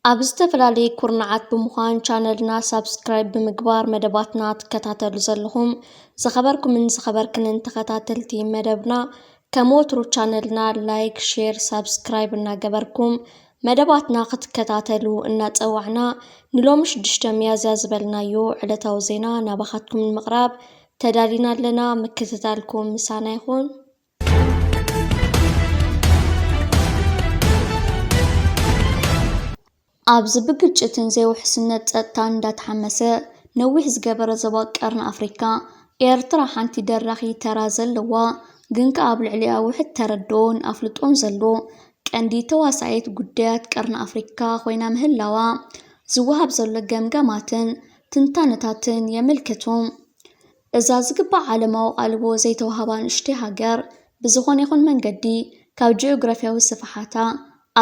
ኣብ ዝተፈላለዩ ኩርናዓት ብምዃን ቻነልና ሳብስክራይብ ብምግባር መደባትና ትከታተሉ ዘለኹም ዝኸበርኩምን ዝኸበርክንን ተኸታተልቲ መደብና ከም ወትሩ ቻነልና ላይክ ሼር ሳብስክራይብ እናገበርኩም መደባትና ክትከታተሉ እናፀዋዕና ንሎሚ 6 ሚያዝያ ዝበልናዮ ዕለታዊ ዜና ናባኻትኩም ንምቕራብ ተዳሊና ኣለና። ምክትታልኩም ምሳና ይኹን። ኣብዚ ብግጭትን ዘይውሕስነት ፀጥታ እንዳተሓመሰ ነዊሕ ዝገበረ ዞባ ቀርኒ ኣፍሪካ ኤርትራ ሓንቲ ደራኺ ተራ ዘለዋ ግን ኣብ ልዕሊኣ ውሕድ ተረድኦን ኣፍልጦን ዘሎ ቀንዲ ተዋሳኢት ጉዳያት ቀርኒ ኣፍሪካ ኮይና ምህላዋ ዝወሃብ ዘሎ ገምገማትን ትንታነታትን የመልክቱ። እዛ ዝግባእ ዓለማዊ ቃልቦ ዘይተዋሃባ ንእሽተይ ሃገር ብዝኾነ ይኹን መንገዲ ካብ ጂኦግራፊያዊ ስፍሓታ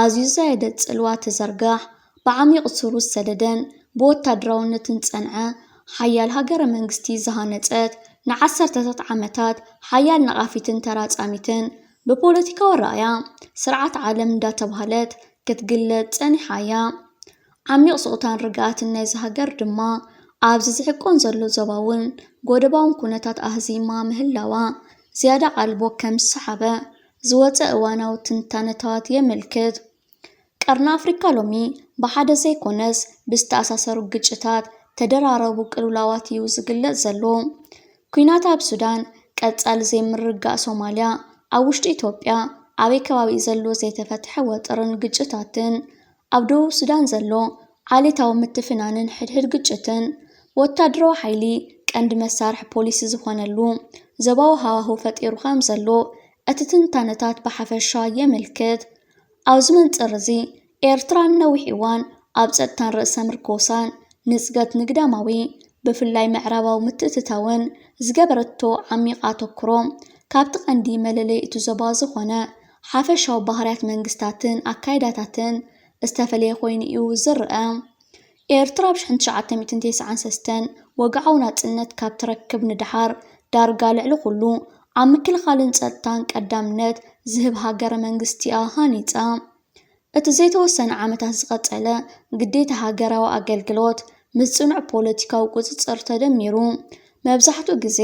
ኣዝዩ ዘየደ ፅልዋ ተዘርጋሕ بعميق سروس سددن بوتادراونة تنصنع حيال هاجر منغستي زهانتات نعسر تتات عمتات حيال نقافتن تراصاميتن ببوليتيكا ورايا سرعة عالم داتا بهالات كتقلت صني حيا عميق سقطان رقات الناس هاجر دما عابز زحقون زلو زباون قودباون كونتات أهزيما مهلاوا زيادة قلبو كم الصحابة زوات أواناو تنتانتات يملكت ቀርኒ ኣፍሪካ ሎሚ ብሓደ ዘይኮነስ ብዝተኣሳሰሩ ግጭታት ተደራረቡ ቅልውላዋት እዩ ዝግለጽ ዘሎ። ኩናት ኣብ ሱዳን፣ ቀጻሊ ዘይምርጋእ ሶማልያ፣ ኣብ ውሽጢ ኢትዮጵያ ኣበይ ከባቢ ዘሎ ዘይተፈትሐ ወጥርን ግጭታትን፣ ኣብ ደቡብ ሱዳን ዘሎ ዓሌታዊ ምትፍናንን ሕድሕድ ግጭትን፣ ወታደራዊ ሓይሊ ቀንዲ መሳርሒ ፖሊሲ ዝኾነሉ ዘባዊ ሃዋህው ፈጢሩ ከም ዘሎ እቲ ትንታነታት ብሓፈሻ የመልክት። ኣብዚ መንፅር እዚ ኤርትራ ነዊሕ እዋን ኣብ ፀጥታን ርእሰ ምርኮሳን ንፅገት ንግዳማዊ ብፍላይ ምዕራባዊ ምትእትታውን ዝገበረቶ ዓሚቕ ኣተኩሮ ካብቲ ቀንዲ መለለይ እቲ ዞባ ዝኾነ ሓፈሻዊ ባህርያት መንግስታትን ኣካይዳታትን ዝተፈለየ ኮይኑ እዩ ዝርአ። ኤርትራ ብ1993 ወግዓዊ ናጽነት ካብ ትረክብ ንድሓር ዳርጋ ልዕሊ ኩሉ ኣብ ምክልኻልን ፀጥታን ቀዳምነት ዝህብ ሃገረ መንግስቲ ሃኒፃ። እቲ ዘይተወሰነ ዓመታት ዝቐፀለ ግዴታ ሃገራዊ ኣገልግሎት ምስ ጽኑዕ ፖለቲካዊ ቁፅፅር ተደሚሩ መብዛሕትኡ ግዜ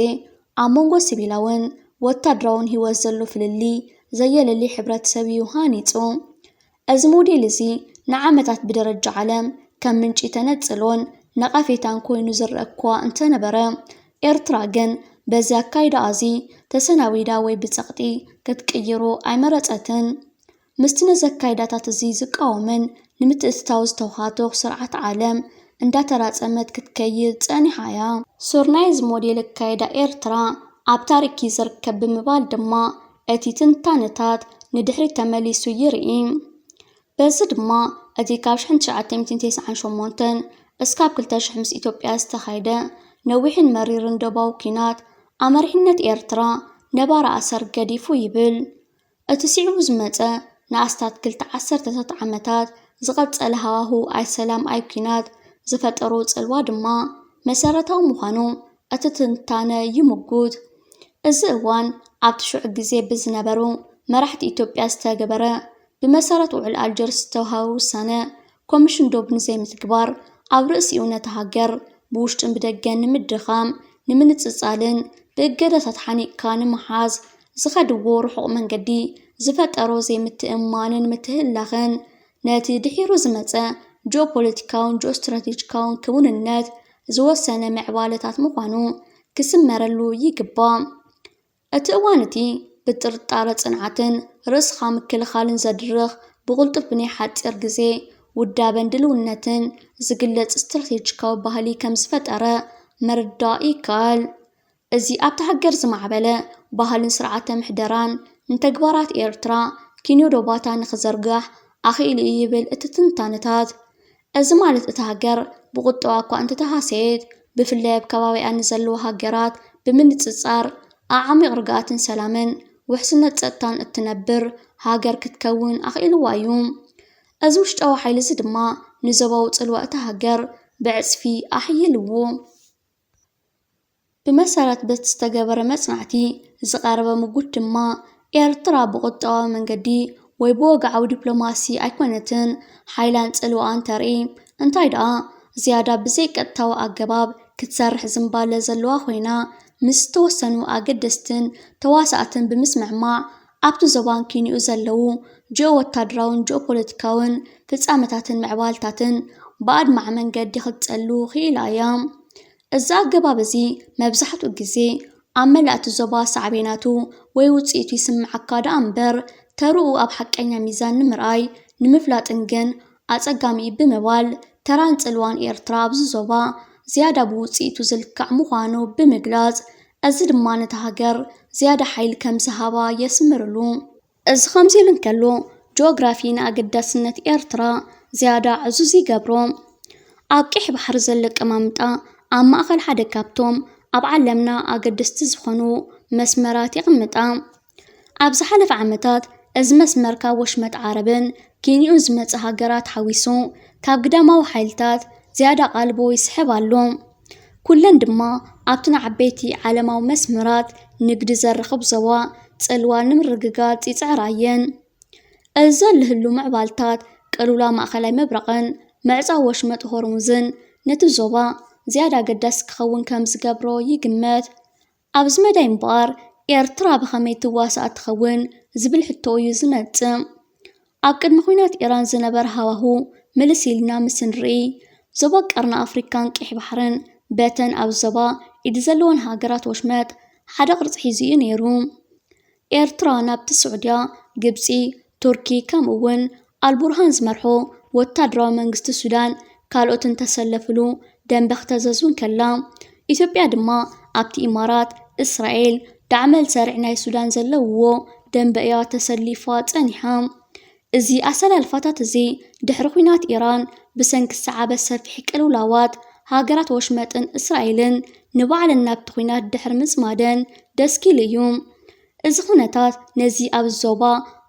ኣብ መንጎ ሲቪላውን ወታደራውን ሂወት ዘሎ ፍልሊ ዘየለሊ ሕብረተሰብ እዩ ሃኒፁ። እዚ ሞዴል እዚ ንዓመታት ብደረጃ ዓለም ከም ምንጪ ተነፅሎን ነቐፌታን ኮይኑ ዝረአ እኳ እንተነበረ ኤርትራ ግን በዚ ኣካይዳ እዚ ተሰናቢዳ ወይ ብፀቕጢ ክትቅይሮ ኣይመረፀትን። ምስቲ ነዚ ኣካይዳታት እዚ ዝቃወምን ንምትእትታው ዝተውሃቶ ስርዓት ዓለም እንዳተራፀመት ክትከይድ ፀኒሓ እያ። ሱርናይዝ ሞዴል ኣካይዳ ኤርትራ ኣብ ታሪክ ዝርከብ ብምባል ድማ እቲ ትንታነታት ንድሕሪት ተመሊሱ ይርኢ። በዚ ድማ እቲ ካብ 1998 እስካብ 2000 ምስ ኢትዮጵያ ዝተኻየደ ነዊሕን መሪርን ደባዊ ኩናት ኣመርሒነት ኤርትራ ነባራ ኣሰር ገዲፉ ይብል። እቲ ስዒቡ ዝመፀ ንኣስታት 2 ዓመታት ዝቐፀለ ሃዋህው ኣይ ሰላም ኣይ ኩናት ዝፈጠሩ ፅልዋ ድማ መሰረታዊ ምዃኑ እቲ ትንታነ ይምጉት። እዚ እዋን ኣብቲ ሽዑ ግዜ ብዝነበሩ መራሕቲ ኢትዮጵያ ዝተገበረ ብመሰረት ውዕል ኣልጀርስ ዝተውሃበ ውሳነ ኮሚሽን ዶብ ንዘይምትግባር ኣብ ርእሲ እውነታ ሃገር ብውሽጥን ብደገን ንምድኻም ንምንፅፃልን ብእገዳታት ሓኒቕካ ንምሓዝ ዝኸድዎ ርሑቕ መንገዲ ዝፈጠሮ ዘይምትእማንን ምትህላኽን ነቲ ድሒሩ ዝመፀ ጂኦፖለቲካውን ጂኦስትራቴጂካውን ክውንነት ዝወሰነ ምዕባለታት ምዃኑ ክስመረሉ ይግባእ። እቲ እዋን እቲ ብጥርጣረ ፅንዓትን ርእስኻ ምክልኻልን ዘድርኽ ብቕልጡፍ ብናይ ሓፂር ግዜ ውዳበን ድልውነትን ዝግለጽ ስትራቴጂካዊ ባህሊ ከም ዝፈጠረ መርዳእ ይከኣል። እዚ ኣብቲ ሃገር ዝማዕበለ ባህልን ስርዓተ ምሕደራን ንተግባራት ኤርትራ ኪንዮ ዶባታ ንኽዘርጋሕ ኣኽኢሉ ይብል እቲ ትንታነታት። እዚ ማለት እቲ ሃገር ብቁጠባ እኳ እንተተሃሰየት ብፍላይ ኣብ ከባቢኣ ንዘለዉ ሃገራት ብምንፅፃር ኣዓሚቕ ርግኣትን ሰላምን ውሕስነት ፀጥታን እትነብር ሃገር ክትከውን ኣኽኢልዋ እዩ። እዚ ውሽጣዊ ሓይሊ እዚ ድማ ንዞባዊ ፅልዋ እቲ ሃገር ብዕፅፊ ኣሕይልዎ። ብመሰረት በቲ ዝተገበረ መጽናዕቲ ዝቐረበ ምጉድ ድማ ኤርትራ ብቁጠባዊ መንገዲ ወይ بوقعو ዲፕሎማሲ ኣይኮነትን ሓይላን ጽልዋን ተርኢ እንታይ ደኣ ዝያዳ ብዘይ ቀጥታዊ ኣገባብ ክትሰርሕ ዝምባለ ዘለዋ ኮይና ምስ ተወሰኑ ኣገደስትን ተዋሳእትን ብምስምዕማዕ ኣብቲ ዞባን ኪንኡ ዘለዉ ጂኦ ወታደራውን ጂኦ ፖለቲካውን ፍጻመታትን ምዕባልታትን ብኣድማዕ መንገዲ ክትጸሉ ኽኢላ እያ እዚ ኣገባብ እዚ መብዛሕትኡ ግዜ ኣብ መላእቲ ዞባ ሳዕቤናቱ ወይ ውፅኢቱ ይስምዓካ ደኣ እምበር ተርኡ ኣብ ሓቀኛ ሚዛን ንምርኣይ ንምፍላጥን ግን ኣጸጋሚ ብምባል ተራን ጽልዋን ኤርትራ ኣብዚ ዞባ ዝያዳ ብውፅኢቱ ዝልክዕ ምዃኑ ብምግላጽ እዚ ድማ ነቲ ሃገር ዝያዳ ሓይሊ ከም ዝሃባ የስምርሉ እዚ ከምዚ ኢሉ እንከሎ ጂኦግራፊ ንኣገዳስነት ኤርትራ ዝያዳ ዕዙዝ ይገብሮ ኣብ ቂሕ ባሕሪ ዘሎ ኣቀማምጣ ኣብ ማእኸል ሓደ ካብቶም ኣብ ዓለምና ኣገደስቲ ዝኾኑ መስመራት ይቕምጣ ኣብ ዝሓለፈ ዓመታት እዚ መስመር ካብ ወሽመጥ ዓረብን ኬንዩን ዝመፀ ሃገራት ሓዊሱ ካብ ግዳማዊ ሓይልታት ዝያዳ ቃልቦ ይስሕብ ኣሎ ኩለን ድማ ኣብቲ ዓበይቲ ዓለማዊ መስመራት ንግዲ ዘርኽብ ዞባ ጽልዋ ንምርግጋጽ ይፅዕራየን እዚ ዝህሉ ምዕባልታት ቅልውላ ማእኸላይ መብረቕን ምዕፃው ወሽመጥ ሆርሙዝን ነቲ ዞባ ዝያዳ ኣገዳሲ ክኸውን ከም ዝገብሮ ይግመት ኣብዚ መዳይ እምበር ኤርትራ ብኸመይ ትዋሳእ ትኸውን ዝብል ሕቶ እዩ ዝመጽእ ኣብ ቅድሚ ኩናት ኢራን ዝነበረ ሃዋሁ ምልስ ኢልና ምስ ንርኢ ዞባ ቀርኒ ኣፍሪካን ቂሕ ባሕርን በተን ኣብ ዞባ ኢድ ዘለወን ሃገራት ወሽመጥ ሓደ ቅርፂ ሒዙ እዩ ነይሩ ኤርትራ ናብቲ ስዑድያ ግብፂ ቱርኪ ከምኡውን ኣልቡርሃን ዝመርሖ ወታደራዊ መንግስቲ ሱዳን ካልኦትን ተሰለፍሉ ደንበ ክተዘዝውን ከላ ኢትዮጵያ ድማ ኣብቲ ኢማራት እስራኤል ዳዕመል ሰሪዕ ናይ ሱዳን ዘለውዎ ደንበ እያ ተሰሊፋ ጸኒሓ እዚ ኣሰላልፋታት እዚ ድሕሪ ኩናት ኢራን ብሰንኪ ሰዓበ ሰፊሕ ቅልውላዋት ሃገራት ወሽመጥን እስራኤልን ንባዕለን ናብቲ ኩናት ድሕሪ ምጽማደን ደስኪል እዩ እዚ ኩነታት ነዚ ኣብ ዞባ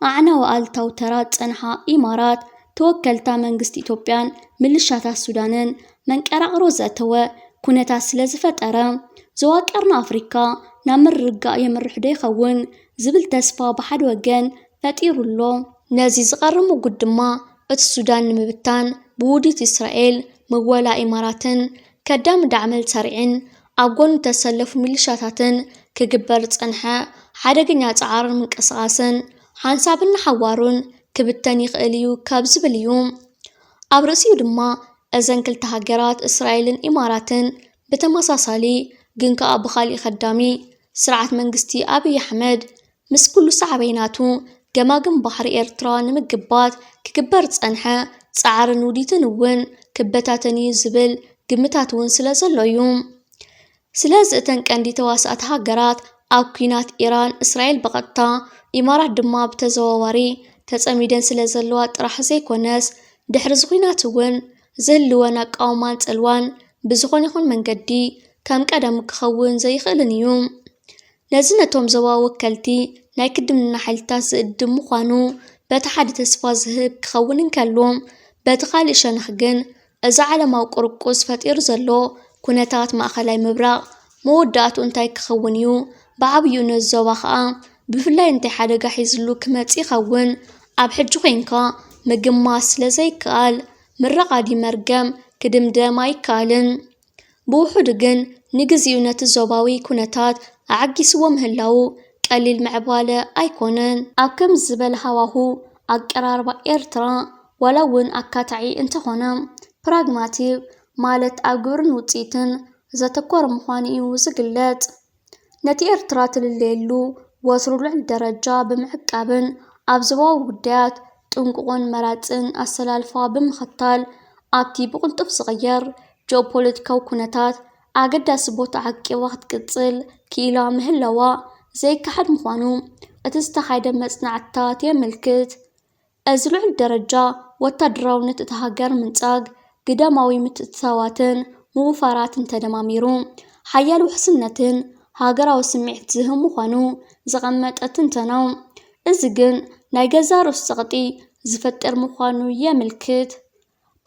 ኣዕናዊ ኣልታው ተራ ጸንሓ ኢማራት ተወከልታ መንግስቲ ኢትዮጵያን ምልሻታት ሱዳንን መንቀራቕሮ ዘእተወ ኩነታት ስለ ዝፈጠረ ዞባ ቀርኒ ኣፍሪካ ናብ ምርግጋእ የምርሕ ዶ ይኸውን ዝብል ተስፋ ብሓደ ወገን ፈጢሩሎ ነዚ ዝቐርብ ሙጉድ ድማ እቲ ሱዳን ንምብታን ብውዲት እስራኤል ምወላ ኢማራትን ከዳም ዳዕመል ሰሪዕን ኣብ ጎኑ ተሰለፉ ሚሊሻታትን ክግበር ጸንሐ ሓደገኛ ጻዕርን ምንቅስቓስን ሓንሳብን ሓዋሩን ክብተን ይኽእል እዩ ካብ ዝብል እዩ ኣብ ርእሲኡ ድማ እዘን ክልተ ሃገራት እስራኤልን ኢማራትን ብተመሳሳሊ ግን ከዓ ብኻሊእ ኸዳሚ ስርዓት መንግስቲ ኣብይ ኣሕመድ ምስ ኩሉ ሳዕቤናቱ ገማግም ባሕሪ ኤርትራ ንምግባት ክግበር ጸንሐ ጻዕርን ውዲትን እውን ክበታተን እዩ ዝብል ግምታት እውን ስለ ዘሎ እዩ ስለዚ እተን ቀንዲ ተዋሳእቲ ሃገራት ኣብ ኩናት ኢራን እስራኤል በቐጥታ ኢማራት ድማ ብተዘዋዋሪ ተጸሚደን ስለ ዘለዋ ጥራሕ ዘይኮነስ ድሕሪ ኩናት እውን ዝህልወን ኣቃውማን ጽልዋን ብዝኾነ ይኹን መንገዲ ከም ቀደም ክኸውን ዘይኽእልን እዩ ነዚ ነቶም ዞባ ወከልቲ ናይ ክድምና ሓይልታት ዝእድም ምዃኑ በቲ ሓደ ተስፋ ዝህብ ክኸውን እንከሎ በቲ ካልእ ሸነኽ ግን እዚ ዓለማዊ ቁርቁስ ፈጢሩ ዘሎ ኩነታት ማእኸላይ ምብራቕ መወዳእቱ እንታይ ክኸውን እዩ ብዓብዩ ነዚ ዞባ ከዓ ብፍላይ እንታይ ሓደጋ ሒዝሉ ክመጽእ ይኸውን ኣብ ሕጂ ኮንካ ምግማት ስለ ዘይከኣል ምረቓዲ መርገም ክድምደም ኣይከኣልን ብውሑድ ግን ንግዚኡ ነቲ ዞባዊ ኩነታት ኣዓጊስዎ ምህላው ቀሊል ምዕባለ ኣይኮነን ኣብ ከም ዝበለ ሃዋሁ ኣቀራርባ ኤርትራ ዋላ እውን ኣካታዒ እንተኾነ ፕራግማቲክ ማለት ኣብ ግብርን ውፅኢትን ዘተኮረ ምዃኑ እዩ ዝግለጽ ነቲ ኤርትራ ትልለየሉ ወትሩ ልዕሊ ደረጃ ብምዕቃብን ኣብ ዞባዊ ጉዳያት ጥንቁቕን መራፅን ኣሰላልፋ ብምኽታል ኣብቲ ብቕልጡፍ ዝቕየር ጂኦፖለቲካዊ ኩነታት ኣገዳሲ ቦታ ዓቂባ ክትቅጽል ክኢላ ምህላዋ ዘይከሓድ ምዃኑ እቲ ዝተኻየደ መጽናዕትታት የመልክት እዚ ልዕሊ ደረጃ ወታደራውነት እቲ ሃገር ምንጻግ ግዳማዊ ምትእትታዋትን ምውፋራትን ተደማሚሩ ሓያል ውሕስነትን ሃገራዊ ስምዒት ዝህብ ምዃኑ ዝቐመጠ ትንተና እዚ ግን ናይ ገዛ ርእሱ ፀቕጢ ዝፈጥር ምዃኑ የምልክት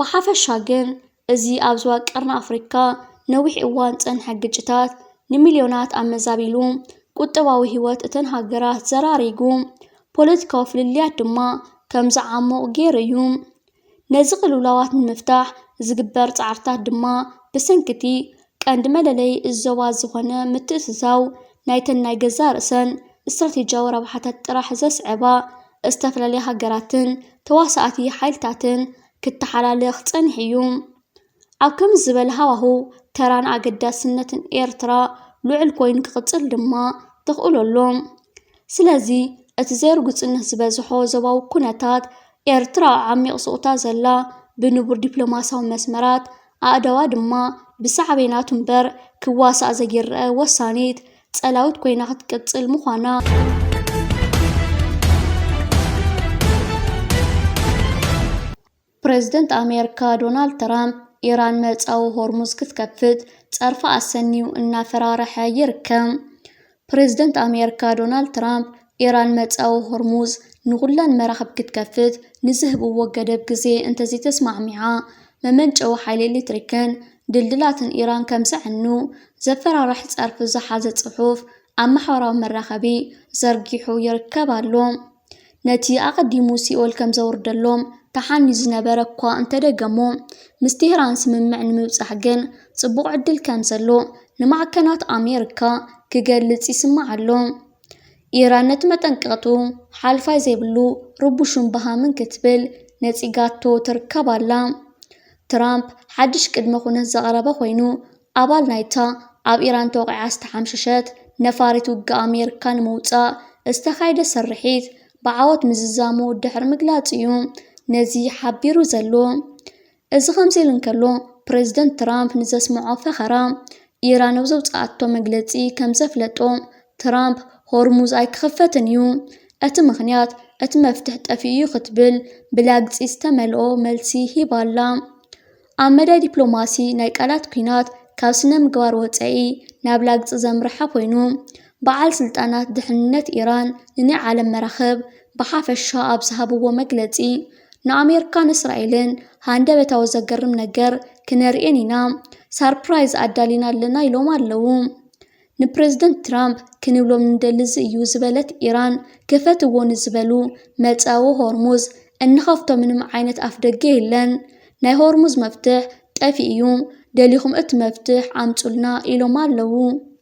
ብሓፈሻ ግን እዚ ኣብ ዞባ ቀርኒ ኣፍሪካ ነዊሕ እዋን ጸንሐ ግጭታት ንሚልዮናት ኣመዛቢሉ ቁጠባዊ ህይወት እተን ሃገራት ዘራሪጉ ፖለቲካዊ ፍልልያት ድማ ከም ዝዓሞቕ ገይሩ እዩ። ነዚ ቅልውላዋት ንምፍታሕ ዝግበር ፃዕርታት ድማ ብሰንኪቲ ቀንዲ መለለይ እዞባ ዝኾነ ምትእስሳው ናይተን ናይ ገዛ ርእሰን استراتيجية ربحات الطرح زسعبا استفلالي هاجراتن تواسعتي حيلتاتن كتحلاليخ تنحيوم عكم الزبل هواهو تران عقدا سنة إيرترا لعل كوين كقتل دما تقولوا اللوم سلازي اتزير قصنه زبازحو زواو كوناتات إيرترا عمي قصوطا زلا بنبور دبلوماسا ومسمرات أدوا دما بسعبيناتهم بر كواسع زجير وسانيت تسألاوت كوينة كتقتل مخانا بريزيدنت أمريكا دونالد ترامب إيران ملت أو هرمز كتكفت تعرف أسنيو إن فرارح يركم بريزيدنت أمريكا دونالد ترامب إيران ملت أو هرمز نغلان مرحب كتكفت نزهب وقدب كزي انتزي تسمع معاه ممنج أو حالي اللي تركن دلدلات إيران كمسعنو زفر راح تعرف زحازة صحوف أما حوار مرخبي زرقيحو يركبالهم نتي أقدمو سيول كم زور دلهم تحني زنبركوا انت دقمو مستهران سممع نمبصحقن صبوق عدل كانسلو نمعكنات أمريكا كقلت يسمع لهم إيران نتمتنقطو حالفا زيبلو ربوشن بها من كتبل نتيقاتو تركبالهم ترامب حدش قدمه خونه زغربه خوينو أبال نايتا أب إيران توقع استحمششت نفارت وقا أمريكان موتا استخايد سرحيت بعوات مززامو الدحر مقلاتيوم نزي حبيرو زلو إذا خمسي لنكلو بريزيدنت ترامب نزاس معافى خرام إيران وزوت أعطو مقلاتي كم زفلتو ترامب هرموز أي كخفتنيو أتمخنيات أتمفتح تأفيو ختبل بلاقز استملو ملسي هبالا أمدا دبلوماسي نايك آلات كينات كاسنا مقوار وطعي نابلاقز زمرحة بوينو بعال سلطانات دحنت إيران لني عالم مرخب بحاف الشعب سهبو ومقلتي نأمريكان إسرائيلين هاندا بتوزقرم نقر كنرئينينا ساربرايز أدالينا لنا يلوم اللوم نبريزيدنت ترامب كنولو من دلز يوزبلت إيران كفتو نزبلو ملتاو هرموز انخفتو من معينة أفدقيه لن ناي هرموز مفتح تافي يوم داليهم مفتح عم تقولنا إلو مالو